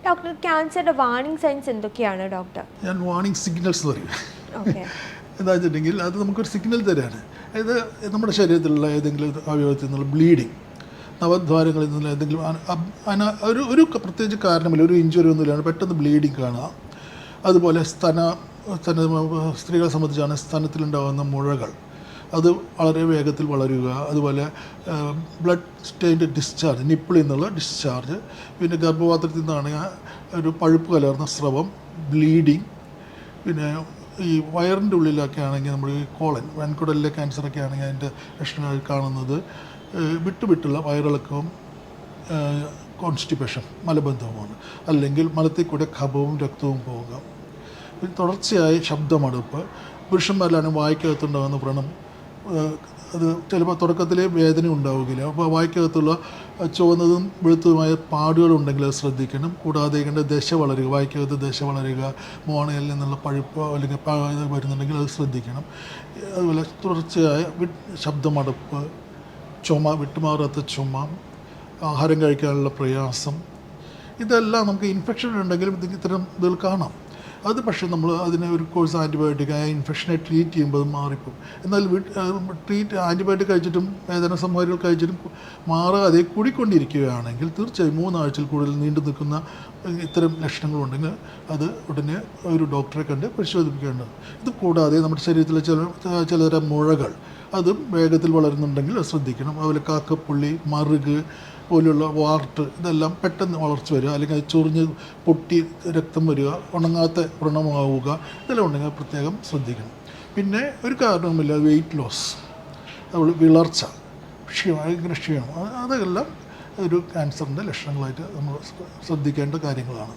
Doctor ക്യാൻസറിന്റെ warning signs എന്തൊക്കെയാണ് doctor? ഞാൻ വാർണിംഗ് സിഗ്നൽസ് പറയും. ഓക്കെ. എന്താ വെച്ചിട്ടുണ്ടെങ്കിൽ അത് നമുക്കൊരു സിഗ്നൽ തരാണ്. അതായത് നമ്മുടെ ശരീരത്തിലുള്ള ഏതെങ്കിലും അവയവത്തിൽ നിന്നുള്ള ബ്ലീഡിങ്, നവദ്വാരങ്ങളിൽ നിന്നുള്ള ഏതെങ്കിലും ഒരു പ്രത്യേകിച്ച് കാരണമില്ല, ഒരു ഇഞ്ചുറി ഒന്നുമില്ലാണ് പെട്ടെന്ന് ബ്ലീഡിങ് കാണുക. അതുപോലെ സ്ത്രീകളെ സംബന്ധിച്ചാണ് സ്തനത്തിലുണ്ടാകുന്ന മുഴകൾ, അത് വളരെ വേഗത്തിൽ വളരുക. അതുപോലെ ബ്ലഡ് സ്റ്റെയിൻഡ് ഡിസ്ചാർജ്, നിപ്പിളിൽ നിന്നുള്ള ഡിസ്ചാർജ്, പിന്നെ ഗർഭപാത്രത്തിൽ നിന്നാണ് ഒരു പഴുപ്പ് കലർന്ന സ്രവം, ബ്ലീഡിങ്. പിന്നെ ഈ വയറിൻ്റെ ഉള്ളിലൊക്കെ ആണെങ്കിൽ നമ്മൾ ഈ കോളൻ, വൻകുടലിലെ ക്യാൻസറൊക്കെ ആണെങ്കിൽ അതിൻ്റെ ലക്ഷണങ്ങൾ കാണുന്നത് വിട്ടുള്ള വയറിളക്കവും കോൺസ്റ്റിപ്പേഷൻ, മലബന്ധവുമാണ്. അല്ലെങ്കിൽ മലത്തിൽ കൂടെ കഫവും രക്തവും പോവുക. പിന്നെ തുടർച്ചയായി ശബ്ദമടുപ്പ്, പുരുഷന്മാരിലാണ് വായ്ക്കകത്തുണ്ടാകുന്ന വ്രണം. അത് ചിലപ്പോൾ തുടക്കത്തിലേ വേദന ഉണ്ടാവുകയില്ല. അപ്പോൾ വായ്ക്കകത്തുള്ള ചുവന്നതും വെളുത്തതുമായ പാടുകളുണ്ടെങ്കിൽ അത് ശ്രദ്ധിക്കണം. കൂടാതെ ദശ വളരുക, വായ്ക്കകത്ത് ദശ വളരുക, മോണയിൽ നിന്നുള്ള പഴുപ്പ് അല്ലെങ്കിൽ വരുന്നുണ്ടെങ്കിൽ അത് ശ്രദ്ധിക്കണം. അതുപോലെ തുടർച്ചയായ ശബ്ദമടുപ്പ്, ചുമ, വിട്ടുമാറാത്ത ചുമ, ആഹാരം കഴിക്കാനുള്ള പ്രയാസം, ഇതെല്ലാം നമുക്ക് ഇൻഫെക്ഷൻ ഉണ്ടെങ്കിലും ഇത്തരം ഇതിൽ കാണാം. അത് പക്ഷേ നമ്മൾ അതിനെ ഒരു കോഴ്സ് ആൻറ്റിബയോട്ടിക് ആ ഇൻഫെക്ഷനെ ട്രീറ്റ് ചെയ്യുമ്പോൾ അത് മാറിപ്പോകും. എന്നാൽ ആൻറ്റിബയോട്ടിക് കഴിച്ചിട്ടും വേദന സംഹാരികൾ കഴിച്ചിട്ടും മാറാതെ കൂടിക്കൊണ്ടിരിക്കുകയാണെങ്കിൽ തീർച്ചയായും 3 ആഴ്ചയിൽ കൂടുതൽ നീണ്ടു നിൽക്കുന്ന ഇത്തരം ലക്ഷണങ്ങളുണ്ടെങ്കിൽ അത് ഉടനെ ഒരു ഡോക്ടറെ കണ്ട് പരിശോധിപ്പിക്കേണ്ടത്. ഇത് കൂടാതെ നമ്മുടെ ശരീരത്തിലെ ചിലതരം മുഴകൾ അതും വേഗത്തിൽ വളരുന്നുണ്ടെങ്കിൽ അത് ശ്രദ്ധിക്കണം. അതുപോലെ കാക്കപ്പുള്ളി, മറുക് പോലുള്ള വാർട്ട്, ഇതെല്ലാം പെട്ടെന്ന് വളർച്ച വരിക, അല്ലെങ്കിൽ അത് ചൊറിഞ്ഞ് പൊട്ടി രക്തം വരിക, ഉണങ്ങാത്ത വ്രണമാവുക, ഇതെല്ലാം ഉണ്ടെങ്കിൽ പ്രത്യേകം ശ്രദ്ധിക്കണം. പിന്നെ ഒരു കാരണവുമില്ല വെയിറ്റ് ലോസ്, അതുപോലെ വിളർച്ച, ഭയങ്കര ക്ഷീണം, അതെല്ലാം ഒരു ക്യാൻസറിൻ്റെ ലക്ഷണങ്ങളായിട്ട് നമ്മൾ ശ്രദ്ധിക്കേണ്ട കാര്യങ്ങളാണ്.